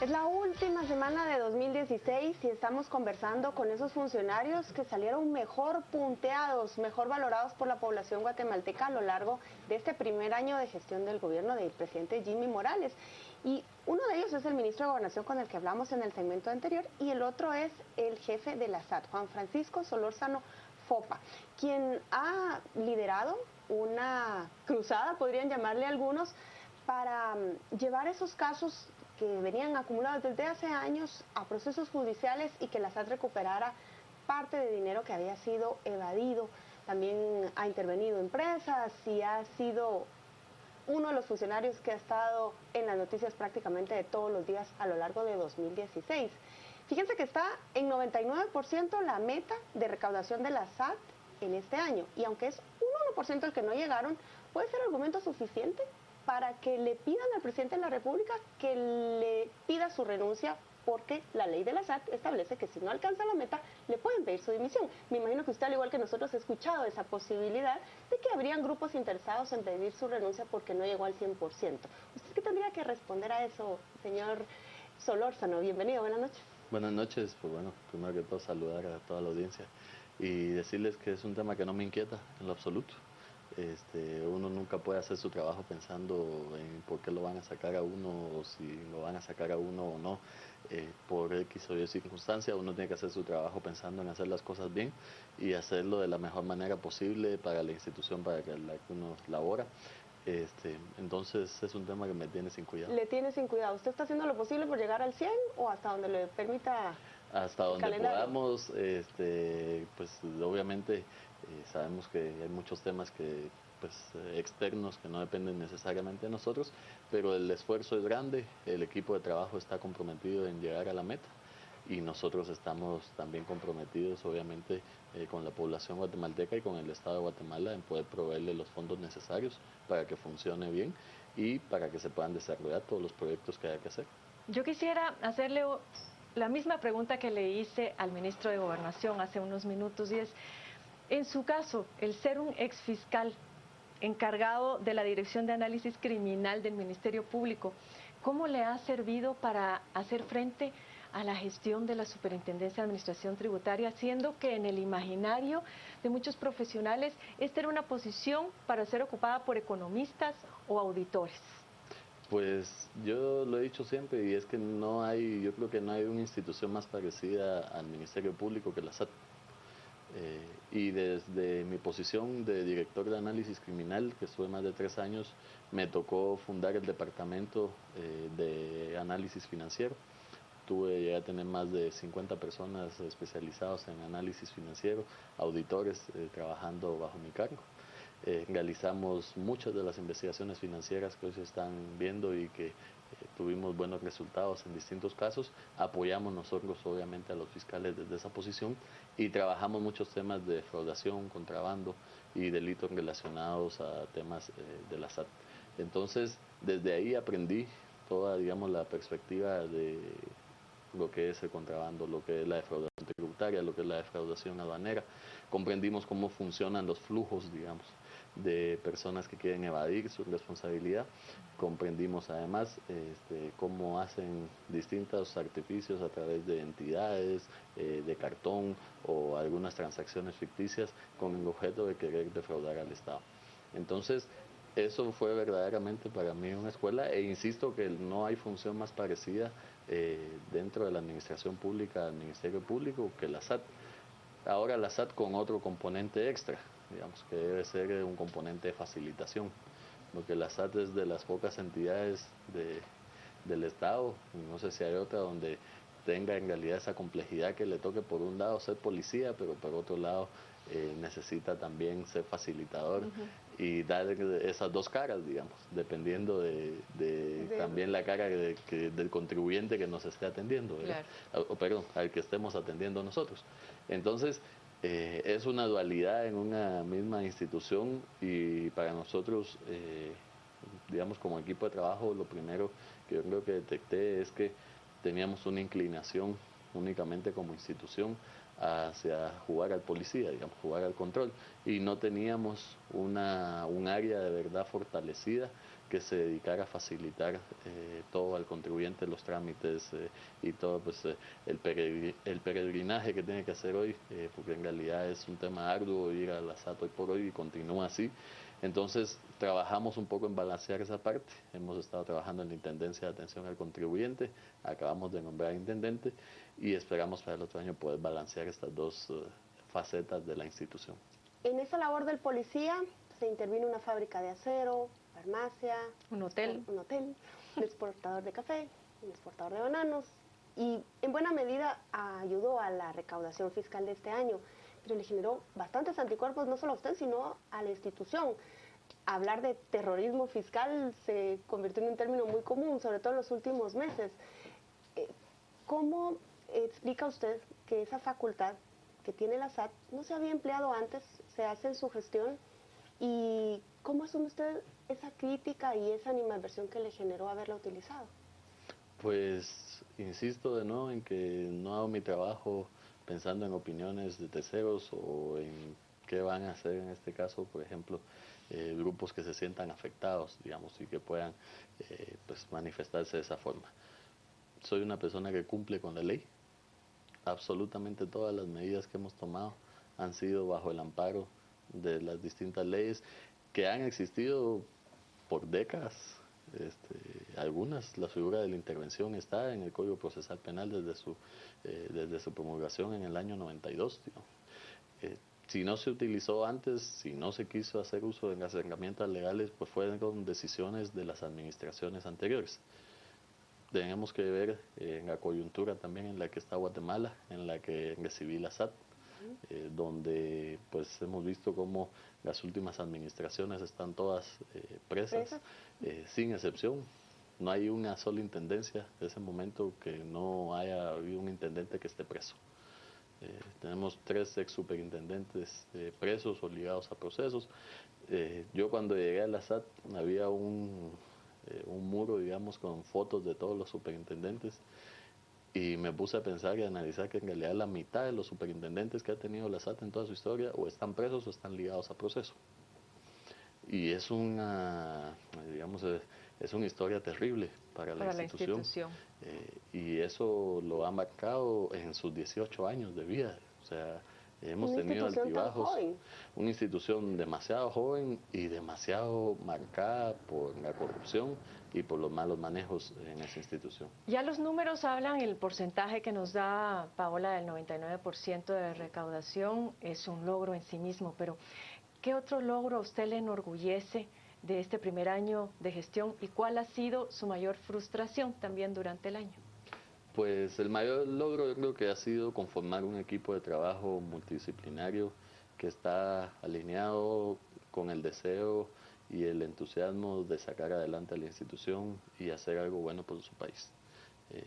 Es la última semana de 2016 y estamos conversando con esos funcionarios que salieron mejor punteados, mejor valorados por la población guatemalteca a lo largo de este primer año de gestión del gobierno del presidente Jimmy Morales. Y uno de ellos es el ministro de Gobernación con el que hablamos en el segmento anterior y el otro es el jefe de la SAT, Juan Francisco Solórzano Fopa, quien ha liderado una cruzada, podrían llamarle algunos, para llevar esos casos que venían acumulados desde hace años a procesos judiciales y que la SAT recuperara parte de dinero que había sido evadido. También ha intervenido empresas y ha sido uno de los funcionarios que ha estado en las noticias prácticamente de todos los días a lo largo de 2016. Fíjense que está en 99% la meta de recaudación de la SAT en este año, y aunque es un 1% el que no llegaron, puede ser argumento suficiente para que le pidan al presidente de la República que le pida su renuncia, porque la ley de la SAT establece que si no alcanza la meta, le pueden pedir su dimisión. Me imagino que usted, al igual que nosotros, ha escuchado esa posibilidad de que habrían grupos interesados en pedir su renuncia porque no llegó al 100%. ¿Usted qué tendría que responder a eso, señor Solórzano? Bienvenido, buenas noches. Buenas noches, pues bueno, primero que todo saludar a toda la audiencia y decirles que es un tema que no me inquieta en lo absoluto. Uno nunca puede hacer su trabajo pensando en por qué lo van a sacar a uno o si lo van a sacar a uno o no. Por X o Y circunstancia, uno tiene que hacer su trabajo pensando en hacer las cosas bien y hacerlo de la mejor manera posible para la institución para la que uno labora. Entonces es un tema que me tiene sin cuidado. Le tiene sin cuidado. ¿Usted está haciendo lo posible por llegar al 100 o hasta donde le permita hasta donde calendario? podamos? Pues obviamente sabemos que hay muchos temas que externos que no dependen necesariamente de nosotros, pero el esfuerzo es grande, el equipo de trabajo está comprometido en llegar a la meta y nosotros estamos también comprometidos obviamente con la población guatemalteca y con el Estado de Guatemala en poder proveerle los fondos necesarios para que funcione bien y para que se puedan desarrollar todos los proyectos que haya que hacer. Yo quisiera hacerle la misma pregunta que le hice al ministro de Gobernación hace unos minutos, y es, en su caso, el ser un exfiscal encargado de la Dirección de Análisis Criminal del Ministerio Público, ¿cómo le ha servido para hacer frente a la gestión de la Superintendencia de Administración Tributaria, siendo que en el imaginario de muchos profesionales esta era una posición para ser ocupada por economistas o auditores? Pues yo lo he dicho siempre y es que yo creo que no hay una institución más parecida al Ministerio Público que la SAT. Y desde mi posición de director de análisis criminal, que estuve más de 3 años, me tocó fundar el departamento de análisis financiero. Llegué a tener más de 50 personas especializadas en análisis financiero, auditores trabajando bajo mi cargo. Realizamos muchas de las investigaciones financieras que hoy se están viendo y que tuvimos buenos resultados en distintos casos. Apoyamos nosotros obviamente a los fiscales desde esa posición y trabajamos muchos temas de defraudación, contrabando y delitos relacionados a temas de la SAT. Entonces, desde ahí aprendí toda, digamos, la perspectiva de lo que es el contrabando, lo que es la defraudación tributaria, lo que es la defraudación aduanera. Comprendimos cómo funcionan los flujos, digamos, de personas que quieren evadir su responsabilidad. Comprendimos además cómo hacen distintos artificios a través de entidades, de cartón o algunas transacciones ficticias con el objeto de querer defraudar al Estado. Entonces, eso fue verdaderamente para mí una escuela e insisto que no hay función más parecida dentro de la administración pública, del Ministerio Público, que la SAT. Ahora la SAT con otro componente extra, digamos que debe ser un componente de facilitación, porque la SAT es de las pocas entidades del Estado, no sé si hay otra donde tenga en realidad esa complejidad que le toque por un lado ser policía, pero por otro lado necesita también ser facilitador y dar esas dos caras, digamos, dependiendo también la cara del contribuyente que nos esté atendiendo, claro. Perdón, al que estemos atendiendo nosotros. Entonces, es una dualidad en una misma institución y para nosotros, digamos, como equipo de trabajo, lo primero que yo creo que detecté es que teníamos una inclinación únicamente como institución hacia jugar al policía, digamos, jugar al control, y no teníamos un área de verdad fortalecida que se dedicara a facilitar todo al contribuyente, los trámites y todo, pues el peregrinaje que tiene que hacer hoy, porque en realidad es un tema arduo ir a la SAT hoy por hoy y continúa así. Entonces trabajamos un poco en balancear esa parte. Hemos estado trabajando en la Intendencia de Atención al Contribuyente, acabamos de nombrar intendente y esperamos para el otro año poder balancear estas dos facetas de la institución. En esa labor del policía se intervino una fábrica de acero, farmacia, un hotel, un exportador de café, un exportador de bananos, y en buena medida ayudó a la recaudación fiscal de este año, pero le generó bastantes anticuerpos no solo a usted, sino a la institución. Hablar de terrorismo fiscal se convirtió en un término muy común, sobre todo en los últimos meses. ¿Cómo explica usted que esa facultad que tiene la SAT no se había empleado antes, se hace en su gestión? ¿Y cómo asume usted esa crítica y esa animadversión que le generó haberla utilizado? Pues insisto de nuevo en que no hago mi trabajo pensando en opiniones de terceros o en qué van a hacer en este caso, por ejemplo, grupos que se sientan afectados, digamos, y que puedan pues manifestarse de esa forma. Soy una persona que cumple con la ley. Absolutamente todas las medidas que hemos tomado han sido bajo el amparo de las distintas leyes que han existido por décadas. Algunas, la figura de la intervención está en el Código Procesal Penal desde su promulgación en el año 92. Si no se utilizó antes, si no se quiso hacer uso de las herramientas legales, pues fueron decisiones de las administraciones anteriores. Tenemos que ver en la coyuntura también en la que está Guatemala, en la que recibí la SAT, donde pues hemos visto cómo las últimas administraciones están todas presas, sin excepción. No hay una sola intendencia de ese momento que no haya habido un intendente que esté preso. Tenemos 3 ex superintendentes presos o ligados a procesos. Yo cuando llegué a la SAT había un muro, digamos, con fotos de todos los superintendentes y me puse a pensar y a analizar que en realidad la mitad de los superintendentes que ha tenido la SAT en toda su historia o están presos o están ligados a proceso. Y es es una historia terrible para la institución. Y eso lo ha marcado en sus 18 años de vida. O sea, hemos tenido altibajos. Una institución demasiado joven y demasiado marcada por la corrupción y por los malos manejos en esa institución. Ya los números hablan, el porcentaje que nos da Paola del 99% de recaudación es un logro en sí mismo, pero ¿qué otro logro a usted le enorgullece de este primer año de gestión y cuál ha sido su mayor frustración también durante el año? Pues el mayor logro yo creo que ha sido conformar un equipo de trabajo multidisciplinario que está alineado con el deseo y el entusiasmo de sacar adelante a la institución y hacer algo bueno por su país.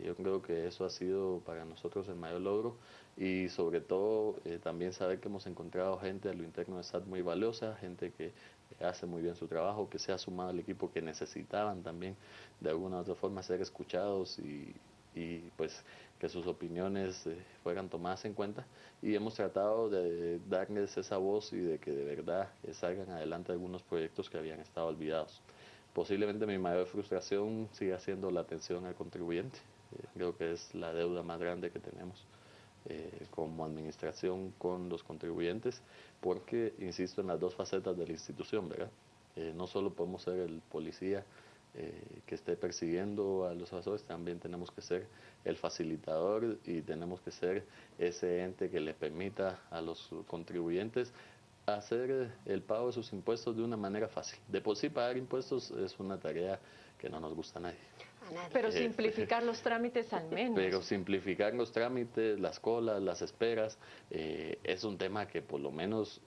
Yo creo que eso ha sido para nosotros el mayor logro y sobre todo también saber que hemos encontrado gente a lo interno de SAT muy valiosa, gente que hace muy bien su trabajo, que se ha sumado al equipo, que necesitaban también de alguna u otra forma ser escuchados y pues que sus opiniones fueran tomadas en cuenta y hemos tratado de darles esa voz y de que de verdad salgan adelante algunos proyectos que habían estado olvidados. Posiblemente mi mayor frustración siga siendo la atención al contribuyente. Creo que es la deuda más grande que tenemos como administración con los contribuyentes, porque insisto en las dos facetas de la institución, ¿verdad? No solo podemos ser el policía que esté persiguiendo a los evasores, también tenemos que ser el facilitador y tenemos que ser ese ente que le permita a los contribuyentes hacer el pago de sus impuestos de una manera fácil. De por sí pagar impuestos es una tarea que no nos gusta a nadie. Pero simplificar los trámites al menos. Pero simplificar los trámites, las colas, las esperas, es un tema que por lo menos,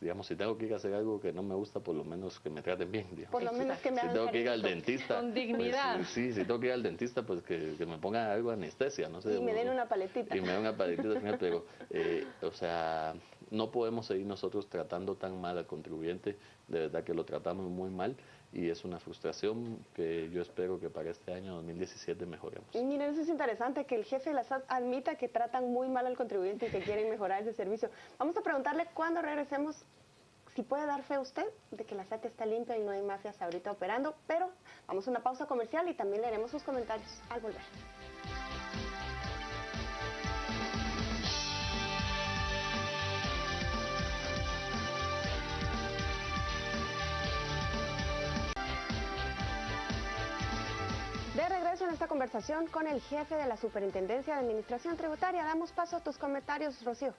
digamos, si tengo que ir a hacer algo que no me gusta, por lo menos que me traten bien. Digamos. Por lo menos que me hagan si tengo que ir al dentista. Con dignidad. Pues, sí, si tengo que ir al dentista, pues que me pongan algo de anestesia, no sé. Y me den una paletita. Y me den una paletita, pero, o sea, no podemos seguir nosotros tratando tan mal al contribuyente, de verdad que lo tratamos muy mal y es una frustración que yo espero que para este año 2017 mejoremos. Y miren, eso es interesante, que el jefe de la SAT admita que tratan muy mal al contribuyente y que quieren mejorar ese servicio. Vamos a preguntarle cuando regresemos si puede dar fe usted de que la SAT está limpia y no hay mafias ahorita operando, pero vamos a una pausa comercial y también leeremos sus comentarios al volver. De regreso en esta conversación con el jefe de la Superintendencia de Administración Tributaria, damos paso a tus comentarios, Rocío.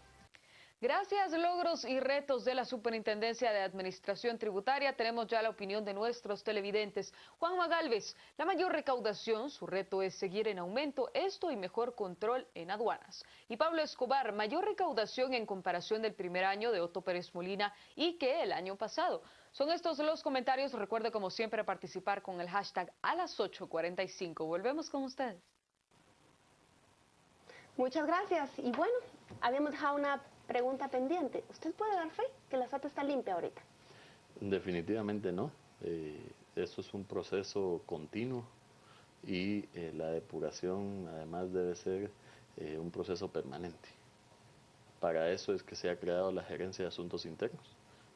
Gracias, logros y retos de la Superintendencia de Administración Tributaria. Tenemos ya la opinión de nuestros televidentes. Juanma Galvez, la mayor recaudación, su reto es seguir en aumento, esto y mejor control en aduanas. Y Pablo Escobar, mayor recaudación en comparación del primer año de Otto Pérez Molina y que el año pasado. Son estos los comentarios. Recuerde, como siempre, participar con el hashtag a las 8:45. Volvemos con ustedes. Muchas gracias. Y bueno, habíamos dejado una pregunta pendiente. ¿Usted puede dar fe que la SAT está limpia ahorita? Definitivamente no. Eso es un proceso continuo y la depuración además debe ser un proceso permanente. Para eso es que se ha creado la Gerencia de Asuntos Internos.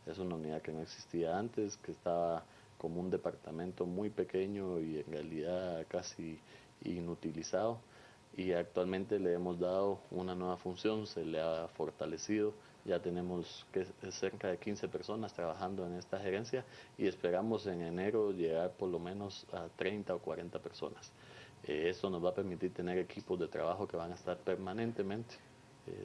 Es una unidad que no existía antes, que estaba como un departamento muy pequeño y en realidad casi inutilizado. Y actualmente le hemos dado una nueva función, se le ha fortalecido, ya tenemos cerca de 15 personas trabajando en esta gerencia y esperamos en enero llegar por lo menos a 30 o 40 personas. Esto nos va a permitir tener equipos de trabajo que van a estar permanentemente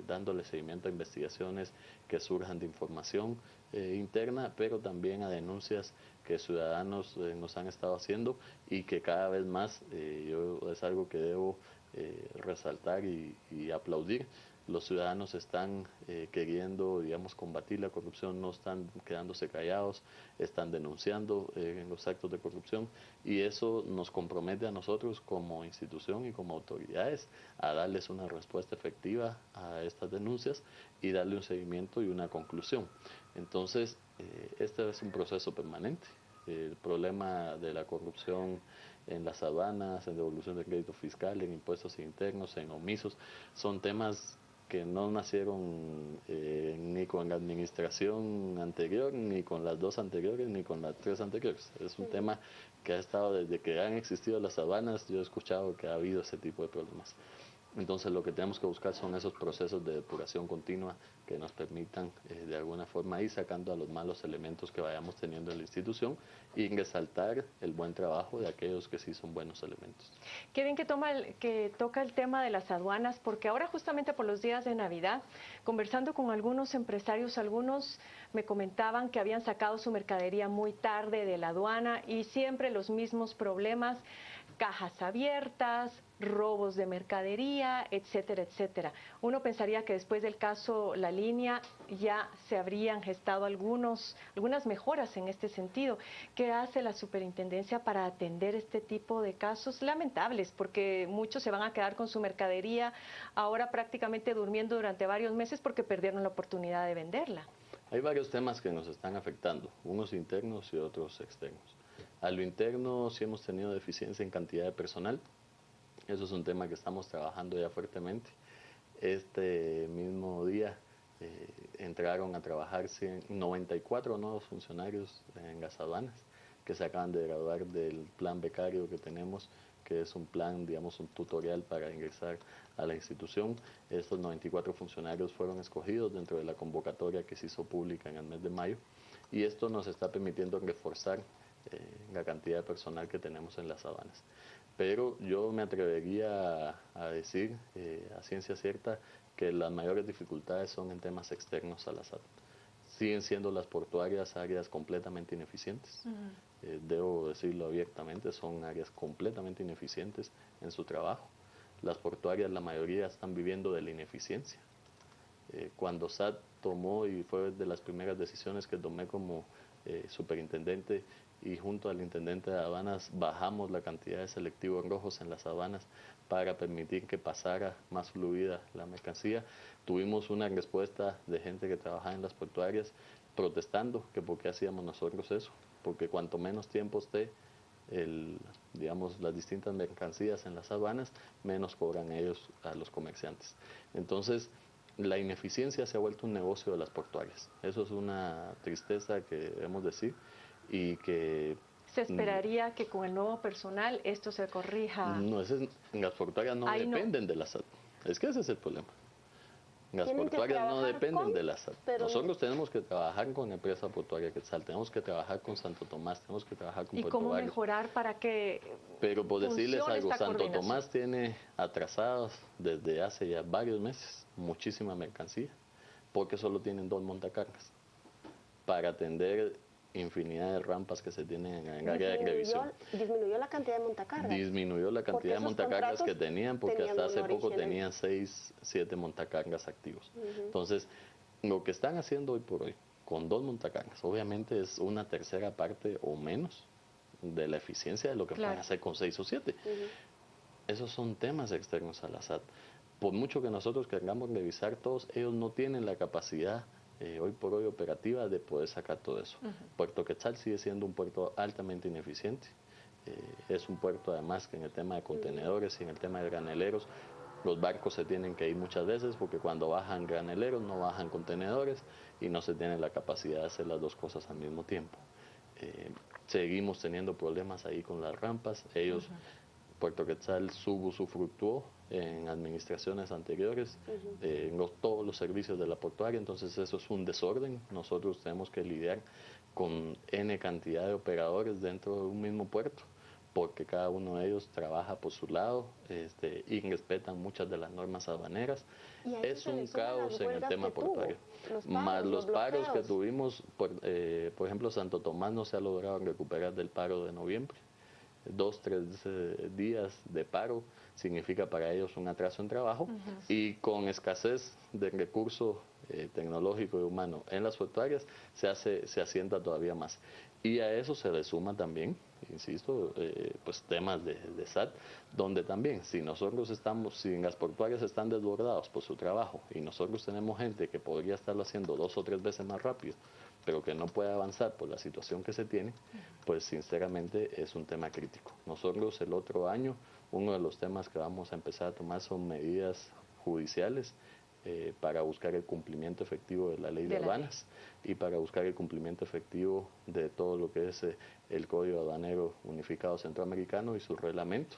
dándole seguimiento a investigaciones que surjan de información interna, pero también a denuncias que ciudadanos nos han estado haciendo y que cada vez más, es algo que debo resaltar y aplaudir. Los ciudadanos están queriendo, digamos, combatir la corrupción, no están quedándose callados, están denunciando los actos de corrupción y eso nos compromete a nosotros como institución y como autoridades a darles una respuesta efectiva a estas denuncias y darle un seguimiento y una conclusión. Entonces, este es un proceso permanente. El problema de la corrupción en las aduanas, en devolución de crédito fiscal, en impuestos internos, en omisos, son temas que no nacieron ni con la administración anterior, ni con las dos anteriores, ni con las tres anteriores. Es un tema que ha estado desde que han existido las aduanas, yo he escuchado que ha habido ese tipo de problemas. Entonces lo que tenemos que buscar son esos procesos de depuración continua que nos permitan de alguna forma ir sacando a los malos elementos que vayamos teniendo en la institución y resaltar el buen trabajo de aquellos que sí son buenos elementos. Qué bien que toca el tema de las aduanas, porque ahora justamente por los días de Navidad, conversando con algunos empresarios, algunos me comentaban que habían sacado su mercadería muy tarde de la aduana y siempre los mismos problemas, cajas abiertas, robos de mercadería, etcétera, etcétera. Uno pensaría que después del caso La Línea ya se habrían gestado algunas mejoras en este sentido. ¿Qué hace la superintendencia para atender este tipo de casos lamentables? Porque muchos se van a quedar con su mercadería ahora prácticamente durmiendo durante varios meses porque perdieron la oportunidad de venderla. Hay varios temas que nos están afectando, unos internos y otros externos. A lo interno sí hemos tenido deficiencia en cantidad de personal. Eso es un tema que estamos trabajando ya fuertemente. Este mismo día entraron a trabajar 94 nuevos funcionarios en las aduanas que se acaban de graduar del plan becario que tenemos, que es un plan, digamos, un tutorial para ingresar a la institución. Estos 94 funcionarios fueron escogidos dentro de la convocatoria que se hizo pública en el mes de mayo y esto nos está permitiendo reforzar la cantidad de personal que tenemos en las aduanas. Pero yo me atrevería a decir a ciencia cierta que las mayores dificultades son en temas externos a la SAT. Siguen siendo las portuarias áreas completamente ineficientes. Debo decirlo abiertamente, son áreas completamente ineficientes en su trabajo. Las portuarias, la mayoría están viviendo de la ineficiencia. Cuando SAT tomó, y fue de las primeras decisiones que tomé como superintendente, y junto al intendente de aduanas bajamos la cantidad de selectivos rojos en las aduanas para permitir que pasara más fluida la mercancía. Tuvimos una respuesta de gente que trabajaba en las portuarias protestando que por qué hacíamos nosotros eso, porque cuanto menos tiempo esté digamos, las distintas mercancías en las aduanas, menos cobran ellos a los comerciantes. Entonces, la ineficiencia se ha vuelto un negocio de las portuarias. Eso es una tristeza que debemos decir y que... ¿Se esperaría que con el nuevo personal esto se corrija? No, las portuarias no dependen de la SAT. Es que ese es el problema. Las portuarias no dependen de la SAT. Nosotros tenemos que trabajar con Empresa Portuaria Quetzal, tenemos que trabajar con Santo Tomás, tenemos que trabajar con ¿Y Puerto cómo Varas. mejorar para que Pero por decirles algo, Santo coordinación? Tomás tiene atrasados desde hace ya varios meses muchísima mercancía, porque solo tienen 2 montacargas para atender infinidad de rampas que se tienen en el área de revisión. ¿Disminuyó la cantidad de montacargas? Disminuyó la cantidad de montacargas que tenían, porque hasta hace poco tenían 6, 7 montacargas activos. Entonces, lo que están haciendo hoy por hoy, con 2 montacargas, obviamente es una tercera parte o menos de la eficiencia de lo que pueden hacer con 6 o 7. Esos son temas externos a la SAT. Por mucho que nosotros queramos revisar todos, ellos no tienen la capacidad hoy por hoy operativa de poder sacar todo eso. Puerto Quetzal sigue siendo un puerto altamente ineficiente. Es un puerto además que en el tema de contenedores y en el tema de graneleros, los barcos se tienen que ir muchas veces porque cuando bajan graneleros no bajan contenedores y no se tiene la capacidad de hacer las dos cosas al mismo tiempo. Seguimos teniendo problemas ahí con las rampas. Ellos, Puerto Quetzal usufructuó en administraciones anteriores todos los servicios de la portuaria, entonces eso es un desorden. Nosotros tenemos que lidiar con N cantidad de operadores dentro de un mismo puerto, porque cada uno de ellos trabaja por su lado y respetan muchas de las normas aduaneras. Es un caos en el tema portuario. Más los paros que tuvimos, por ejemplo, Santo Tomás no se ha logrado recuperar del paro de noviembre. 2, 3 días de paro significa para ellos un atraso en trabajo y con escasez de recurso tecnológico y humano en las portuarias se asienta todavía más. Y a eso se le suma también, insisto, pues temas de SAT, donde también si las portuarias están desbordados por su trabajo y nosotros tenemos gente que podría estarlo haciendo 2 o 3 veces más rápido, pero que no puede avanzar por la situación que se tiene, pues sinceramente es un tema crítico. Nosotros el otro año, uno de los temas que vamos a empezar a tomar son medidas judiciales para buscar el cumplimiento efectivo de la ley de aduanas y para buscar el cumplimiento efectivo de todo lo que es el Código Aduanero Unificado Centroamericano y su reglamento,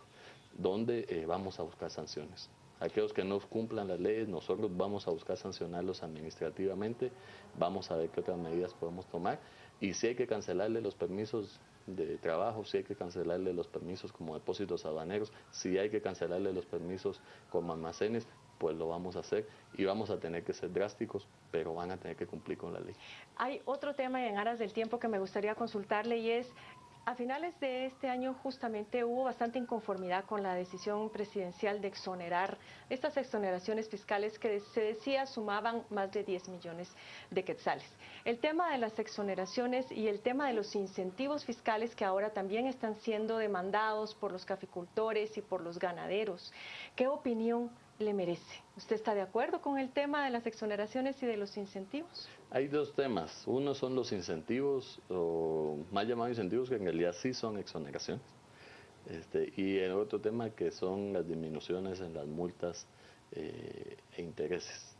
donde vamos a buscar sanciones. Aquellos que no cumplan las leyes, nosotros vamos a buscar sancionarlos administrativamente, vamos a ver qué otras medidas podemos tomar y si hay que cancelarle los permisos de trabajo, si hay que cancelarle los permisos como depósitos aduaneros, si hay que cancelarle los permisos como almacenes, pues lo vamos a hacer y vamos a tener que ser drásticos, pero van a tener que cumplir con la ley. Hay otro tema en aras del tiempo que me gustaría consultarle y es, a finales de este año justamente hubo bastante inconformidad con la decisión presidencial de exonerar estas exoneraciones fiscales que se decía sumaban más de 10 millones de quetzales. El tema de las exoneraciones y el tema de los incentivos fiscales que ahora también están siendo demandados por los caficultores y por los ganaderos. ¿Qué opinión le merece? ¿Usted está de acuerdo con el tema de las exoneraciones y de los incentivos? Hay 2 temas. Uno son los incentivos, o más llamados incentivos, que en realidad sí son exoneraciones. Y el otro tema que son las disminuciones en las multas e intereses.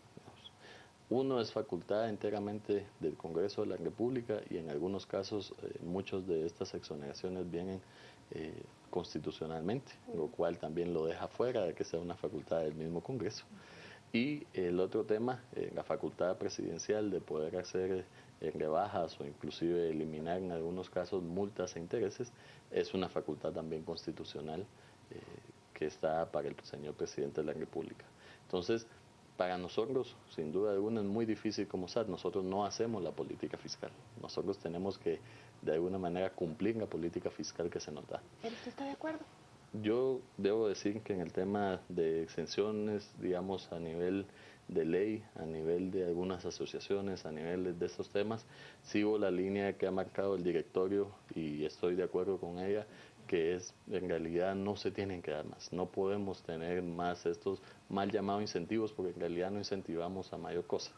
Uno es facultad enteramente del Congreso de la República y en algunos casos muchas de estas exoneraciones vienen constitucionalmente, lo cual también lo deja fuera de que sea una facultad del mismo Congreso. Y el otro tema, la facultad presidencial de poder hacer rebajas o inclusive eliminar en algunos casos multas e intereses, es una facultad también constitucional que está para el señor presidente de la República. Entonces, para nosotros, sin duda alguna, es muy difícil como SAT. Nosotros no hacemos la política fiscal. Nosotros tenemos que, de alguna manera, cumplir la política fiscal que se nos da. ¿Pero usted está de acuerdo? Yo debo decir que en el tema de exenciones, digamos, a nivel de ley, a nivel de algunas asociaciones, a nivel de estos temas. Sigo la línea que ha marcado el directorio y estoy de acuerdo con ella, que es, en realidad no se tienen que dar más, no podemos tener más estos mal llamados incentivos, porque en realidad no incentivamos a mayor cosa.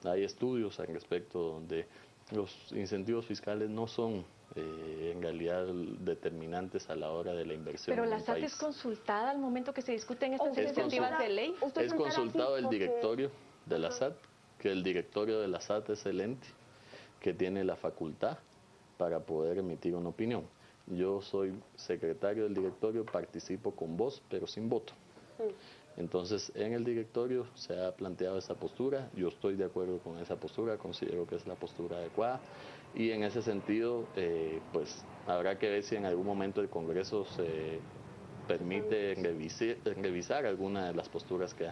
Hay estudios al respecto donde los incentivos fiscales no son en realidad determinantes a la hora de la inversión. Pero en la un SAT país. es consultada al momento que se discuten estas Es iniciativas de ley. Es consultado el directorio de la SAT, que el directorio de la SAT es el ente que tiene la facultad para poder emitir una opinión. Yo soy secretario del directorio, participo con voz, pero sin voto. Entonces, en el directorio se ha planteado esa postura, yo estoy de acuerdo con esa postura, considero que es la postura adecuada, y en ese sentido, pues habrá que ver si en algún momento el Congreso se permite revisar algunas de las posturas que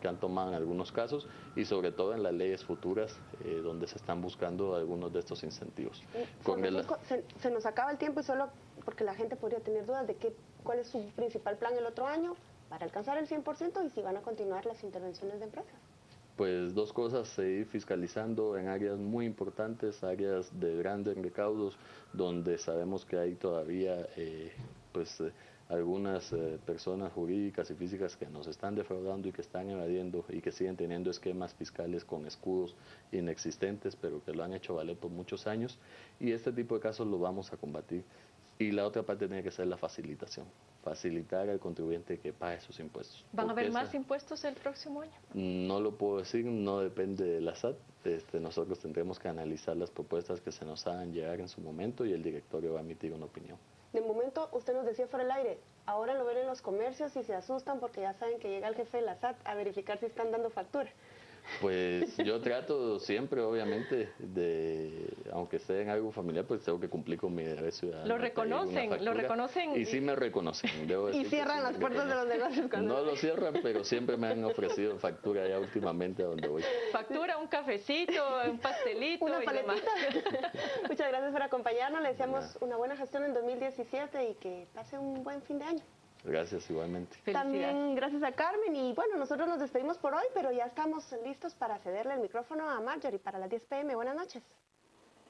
han tomado en algunos casos, y sobre todo en las leyes futuras donde se están buscando algunos de estos incentivos. Francisco, se nos acaba el tiempo, y solo porque la gente podría tener dudas de cuál es su principal plan el otro año para alcanzar el 100% y si van a continuar las intervenciones de empresas. Pues dos cosas: seguir fiscalizando en áreas muy importantes, áreas de grandes recaudos, donde sabemos que hay todavía algunas personas jurídicas y físicas que nos están defraudando y que están evadiendo y que siguen teniendo esquemas fiscales con escudos inexistentes, pero que lo han hecho valer por muchos años, y este tipo de casos lo vamos a combatir. Y la otra parte tiene que ser la facilitación, facilitar al contribuyente que pague sus impuestos. ¿Van a haber más impuestos el próximo año? No lo puedo decir, no depende de la SAT. Nosotros tendremos que analizar las propuestas que se nos hagan llegar en su momento y el directorio va a emitir una opinión. De momento, usted nos decía fuera del aire, ahora lo ven en los comercios y se asustan porque ya saben que llega el jefe de la SAT a verificar si están dando factura. Pues yo trato siempre, obviamente, aunque esté en algo familiar, pues tengo que cumplir con mi deber ciudadano. Lo reconocen. Y sí me reconocen. Debo decir y cierran las puertas de los negocios. No lo cierran, pero siempre me han ofrecido factura ya últimamente a donde voy. Factura, un cafecito, un pastelito. Una y demás. Muchas gracias por acompañarnos. Le deseamos una buena gestión en 2017 y que pase un buen fin de año. Gracias, igualmente. También gracias a Carmen, y bueno, nosotros nos despedimos por hoy, pero ya estamos listos para cederle el micrófono a Marjorie para las 10 p.m. Buenas noches.